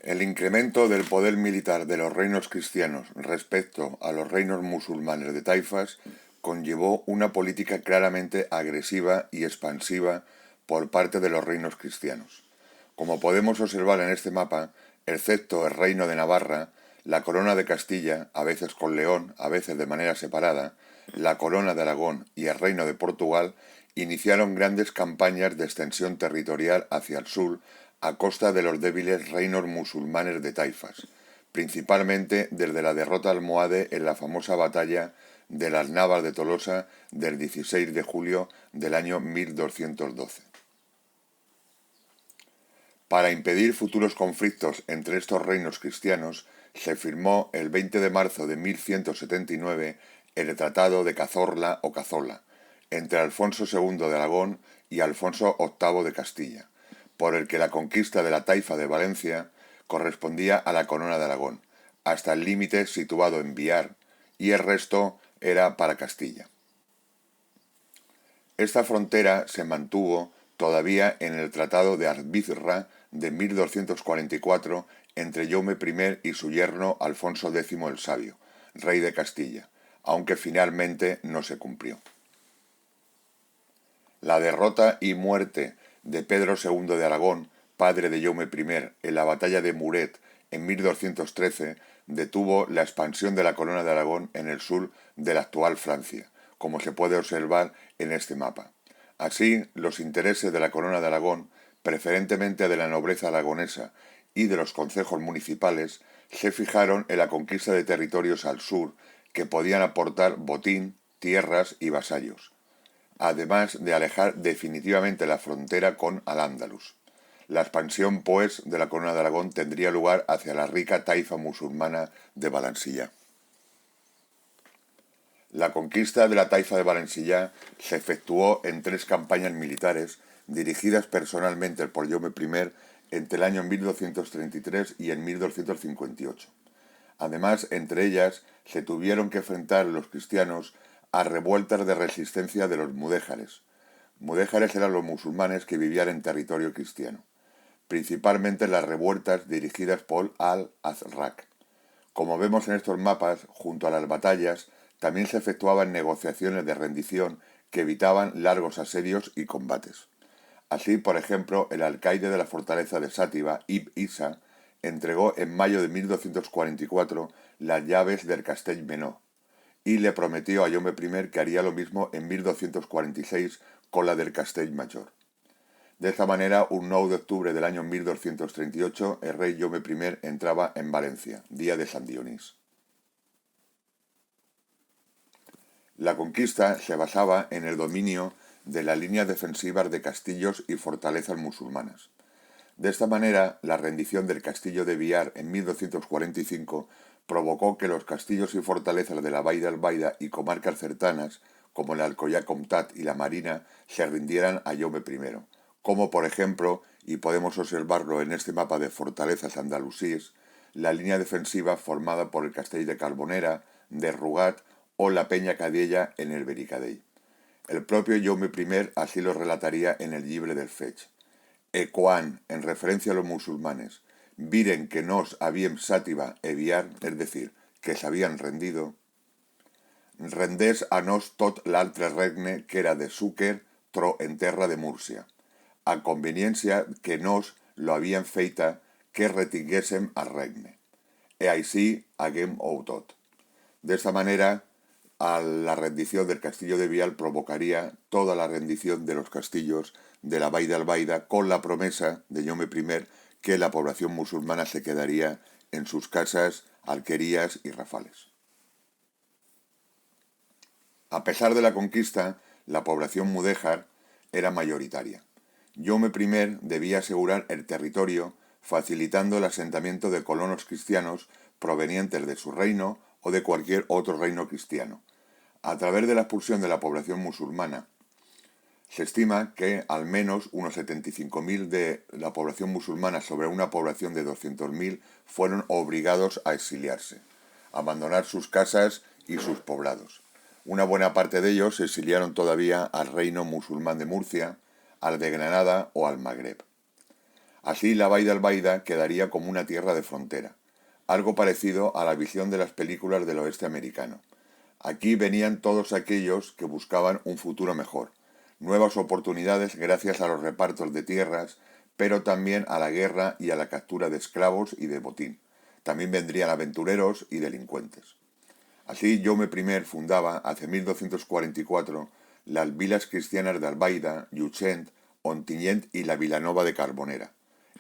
El incremento del poder militar de los reinos cristianos respecto a los reinos musulmanes de taifas conllevó una política claramente agresiva y expansiva por parte de los reinos cristianos. Como podemos observar en este mapa, excepto el reino de Navarra, la corona de Castilla, a veces con León, a veces de manera separada, la corona de Aragón y el reino de Portugal iniciaron grandes campañas de extensión territorial hacia el sur a costa de los débiles reinos musulmanes de taifas, principalmente desde la derrota almohade en la famosa batalla de las Navas de Tolosa del 16 de julio del año 1212. Para impedir futuros conflictos entre estos reinos cristianos, se firmó el 20 de marzo de 1179 el Tratado de Cazorla o Cazola, entre Alfonso II de Aragón y Alfonso VIII de Castilla, por el que la conquista de la taifa de Valencia correspondía a la corona de Aragón, hasta el límite situado en Biar, y el resto era para Castilla. Esta frontera se mantuvo todavía en el Tratado de Arbizra de 1244 entre Jaume I y su yerno Alfonso X el Sabio, rey de Castilla, aunque finalmente no se cumplió. La derrota y muerte de Pedro II de Aragón, padre de Jaume I, en la batalla de Muret en 1213, detuvo la expansión de la corona de Aragón en el sur de la actual Francia, como se puede observar en este mapa. Así, los intereses de la corona de Aragón, preferentemente de la nobleza aragonesa y de los concejos municipales, se fijaron en la conquista de territorios al sur que podían aportar botín, tierras y vasallos, además de alejar definitivamente la frontera con Al-Ándalus. La expansión, pues, de la corona de Aragón tendría lugar hacia la rica taifa musulmana de Valencià. La conquista de la taifa de Valencià se efectuó en 3 campañas militares dirigidas personalmente por Jaume I entre el año 1233 y el 1258. Además, entre ellas, se tuvieron que enfrentar los cristianos a revueltas de resistencia de los mudéjares. Mudéjares eran los musulmanes que vivían en territorio cristiano, principalmente las revueltas dirigidas por Al-Azraq. Como vemos en estos mapas, junto a las batallas, también se efectuaban negociaciones de rendición que evitaban largos asedios y combates. Así, por ejemplo, el alcaide de la fortaleza de Sátiva, Ibn Isa, entregó en mayo de 1244 las llaves del Castell Menor y le prometió a Jaume I que haría lo mismo en 1246 con la del Castell Major. De esta manera, un 9 de octubre del año 1238, el rey Jaume I entraba en Valencia, día de San Dionís. La conquista se basaba en el dominio de las líneas defensivas de castillos y fortalezas musulmanas. De esta manera, la rendición del castillo de Biar en 1245 provocó que los castillos y fortalezas de la Vall d'Albaida y comarcas cercanas, como el Alcoyà Comtat y la Marina, se rindieran a Jaume I, como por ejemplo, y podemos observarlo en este mapa de fortalezas andalusíes, la línea defensiva formada por el Castell de Carbonera, de Rugat o la Peña Cadella en el Bericadell. El propio Jaume I así lo relataría en el Llibre del Fetch. E quan, en referencia a los musulmanes, viren que nos habíem Sátiva e Biar, es decir, que se habían rendido, rendés a nos tot l'altre regne que era de Súquer tro en terra de Múrcia, a conveniencia que nos lo habían feita que retinguéssim al regne. E així haguem ou tot. De esta manera, a la rendición del castillo de Vial provocaría toda la rendición de los castillos de la Vall d'Albaida con la promesa de Jaume I que la población musulmana se quedaría en sus casas, alquerías y rafales. A pesar de la conquista, la población mudéjar era mayoritaria. Jaume I debía asegurar el territorio facilitando el asentamiento de colonos cristianos provenientes de su reino o de cualquier otro reino cristiano. A través de la expulsión de la población musulmana, se estima que al menos unos 75.000 de la población musulmana sobre una población de 200.000 fueron obligados a exiliarse, a abandonar sus casas y sus poblados. Una buena parte de ellos se exiliaron todavía al reino musulmán de Murcia, al de Granada o al Magreb. Así la Vall d'Albaida quedaría como una tierra de frontera, algo parecido a la visión de las películas del oeste americano. Aquí venían todos aquellos que buscaban un futuro mejor, nuevas oportunidades gracias a los repartos de tierras, pero también a la guerra y a la captura de esclavos y de botín. También vendrían aventureros y delincuentes. Así Jaume I fundaba, hacia 1244, las vilas cristianas de Albaida, Llutxent, Ontinyent y la Vilanova de Carbonera,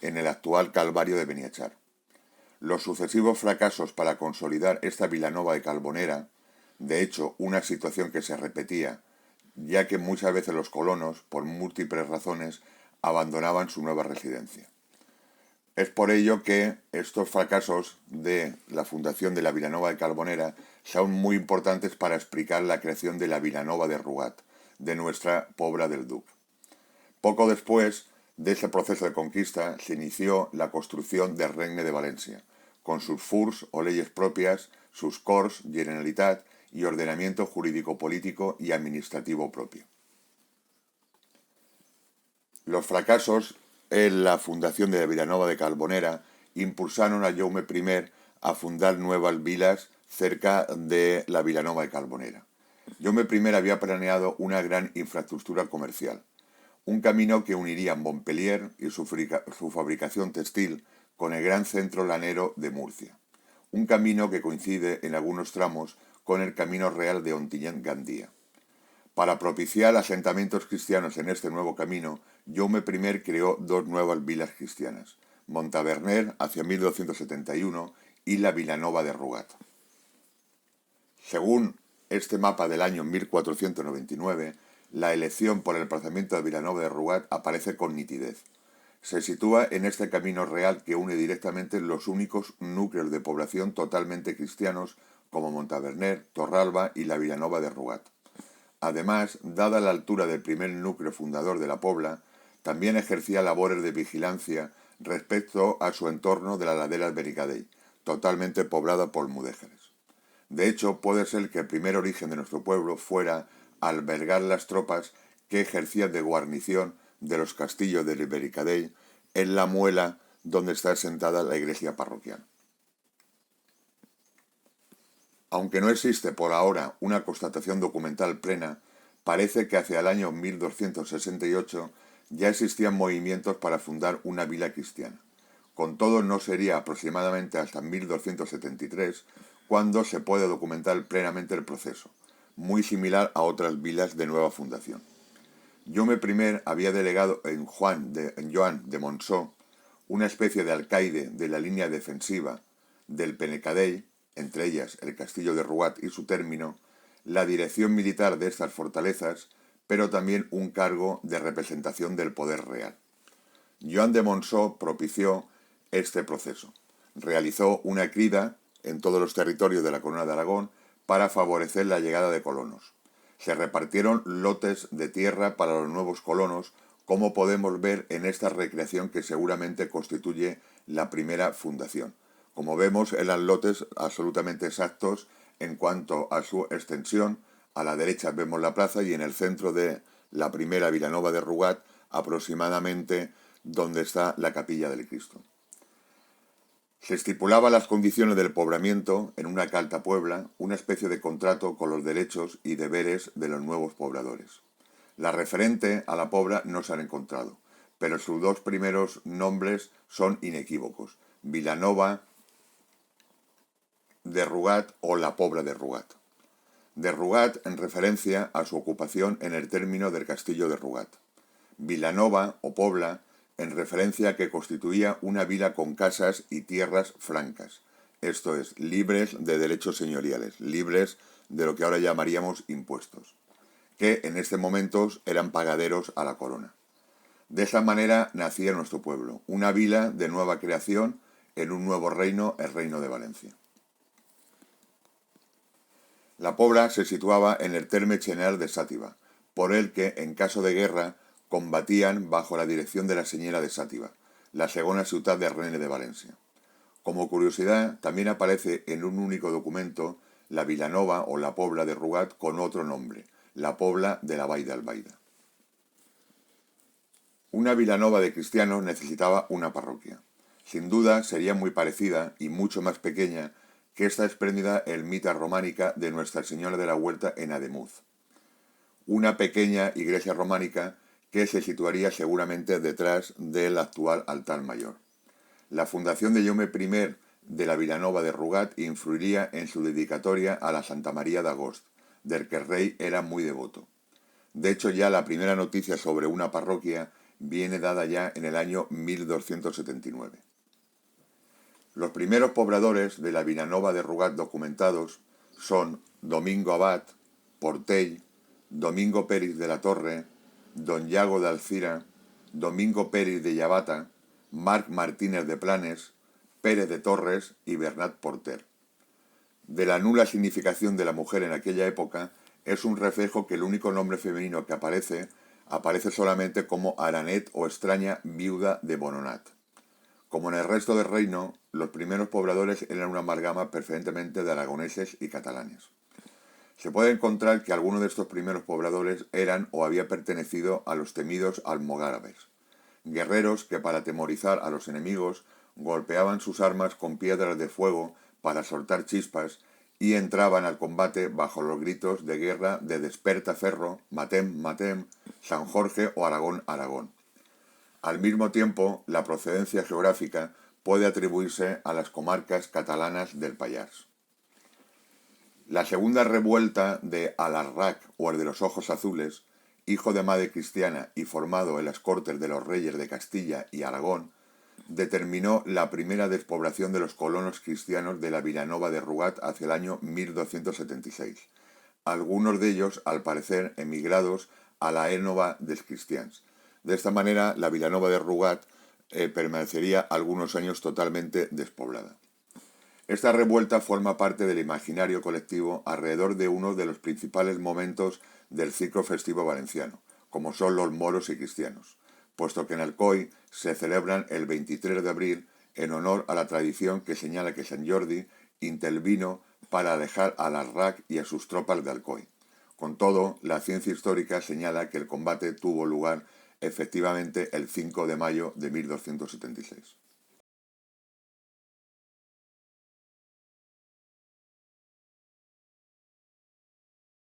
en el actual Calvario de Beniachar. Los sucesivos fracasos para consolidar esta Vilanova de Carbonera, de hecho una situación que se repetía, ya que muchas veces los colonos, por múltiples razones, abandonaban su nueva residencia. Es por ello que estos fracasos de la fundación de la Vilanova de Carbonera son muy importantes para explicar la creación de la Vilanova de Rugat, de nuestra Pobla del Duc. Poco después de ese proceso de conquista se inició la construcción del Regne de Valencia, con sus furs o leyes propias, sus corts, generalitat y ordenamiento jurídico-político y administrativo propio. Los fracasos en la fundación de la Vilanova de Carbonera impulsaron a Jaume I a fundar nuevas vilas cerca de la Vilanova de Carbonera. Jaume I había planeado una gran infraestructura comercial, un camino que uniría Montpellier y su fabricación textil con el gran centro lanero de Murcia, un camino que coincide en algunos tramos con el camino real de Ontinyent-Gandía. Para propiciar asentamientos cristianos en este nuevo camino, Jaume I creó dos nuevas vilas cristianas, Montaverner hacia 1271 y la Vilanova de Rugat. Según este mapa del año 1499, la elección por el emplazamiento de Vilanova de Rugat aparece con nitidez. Se sitúa en este camino real que une directamente los únicos núcleos de población totalmente cristianos como Montaverner, Torralba y la Vilanova de Rugat. Además, dada la altura del primer núcleo fundador de la Pobla, también ejercía labores de vigilancia respecto a su entorno de la ladera del Benicadell, totalmente poblada por mudéjares. De hecho, puede ser que el primer origen de nuestro pueblo fuera albergar las tropas que ejercían de guarnición de los castillos del Benicadell en la muela donde está asentada la iglesia parroquial. Aunque no existe por ahora una constatación documental plena, parece que hacia el año 1268 ya existían movimientos para fundar una vila cristiana. Con todo, no sería aproximadamente hasta 1273 cuando se puede documentar plenamente el proceso, muy similar a otras vilas de nueva fundación. Jaume I había delegado en Joan de Montsó, una especie de alcaide de la línea defensiva del Benicadell, entre ellas el castillo de Rugat y su término, la dirección militar de estas fortalezas, pero también un cargo de representación del poder real. Joan de Montsó propició este proceso. Realizó una crida en todos los territorios de la Corona de Aragón para favorecer la llegada de colonos. Se repartieron lotes de tierra para los nuevos colonos, como podemos ver en esta recreación que seguramente constituye la primera fundación. Como vemos, eran lotes absolutamente exactos en cuanto a su extensión. A la derecha vemos la plaza y en el centro de la primera Vilanova de Rugat, aproximadamente donde está la capilla del Cristo. Se estipulaba las condiciones del poblamiento en una carta puebla, una especie de contrato con los derechos y deberes de los nuevos pobladores. La referente a la pobla no se han encontrado, pero sus dos primeros nombres son inequívocos: Vilanova de Rugat o la Pobla de Rugat. De Rugat en referencia a su ocupación en el término del castillo de Rugat. Vilanova o Pobla en referencia a que constituía una vila con casas y tierras francas, esto es, libres de derechos señoriales, libres de lo que ahora llamaríamos impuestos, que en este momento eran pagaderos a la corona. De esa manera nacía nuestro pueblo, una vila de nueva creación en un nuevo reino, el Reino de Valencia. La Pobla se situaba en el terme general de Xàtiva, por el que, en caso de guerra, combatían bajo la dirección de la señora de Xàtiva, la segunda ciudad del Reino de Valencia. Como curiosidad, también aparece en un único documento la Vilanova o la Pobla de Rugat con otro nombre, la Pobla de la Vall d'Albaida. Una Vilanova de cristianos necesitaba una parroquia. Sin duda sería muy parecida y mucho más pequeña que esta espléndida ermita románica de Nuestra Señora de la Huerta en Ademuz. Una pequeña iglesia románica que se situaría seguramente detrás del actual altar mayor. La fundación de Jaume I de la Vilanova de Rugat influiría en su dedicatoria a la Santa María de Agost, del que el rey era muy devoto. De hecho, ya la primera noticia sobre una parroquia viene dada ya en el año 1279. Los primeros pobladores de la Vilanova de Rugat documentados son Domingo Abad, Portell, Domingo Pérez de la Torre, Don Yago de Alcira, Domingo Pérez de Llavata, Marc Martínez de Planes, Pérez de Torres y Bernat Porter. De la nula significación de la mujer en aquella época es un reflejo que el único nombre femenino que aparece solamente como Aranet o extraña viuda de Bononat. Como en el resto del reino, los primeros pobladores eran una amalgama preferentemente de aragoneses y catalanes. Se puede encontrar que algunos de estos primeros pobladores eran o habían pertenecido a los temidos almogárabes, guerreros que para atemorizar a los enemigos golpeaban sus armas con piedras de fuego para soltar chispas y entraban al combate bajo los gritos de guerra de Desperta Ferro, Matem, Matem, San Jorge o Aragón, Aragón. Al mismo tiempo, la procedencia geográfica puede atribuirse a las comarcas catalanas del Pallars. La segunda revuelta de Alarraq o el de los ojos azules, hijo de madre cristiana y formado en las cortes de los reyes de Castilla y Aragón, determinó la primera despoblación de los colonos cristianos de la Vilanova de Rugat hacia el año 1276, algunos de ellos, al parecer, emigrados a la Ènova dels Cristians. De esta manera, la Vilanova de Rugat permanecería algunos años totalmente despoblada. Esta revuelta forma parte del imaginario colectivo alrededor de uno de los principales momentos del ciclo festivo valenciano, como son los moros y cristianos, puesto que en Alcoi se celebran el 23 de abril en honor a la tradición que señala que Sant Jordi intervino para alejar a Larrac y a sus tropas de Alcoi. Con todo, la ciencia histórica señala que el combate tuvo lugar efectivamente el 5 de mayo de 1276.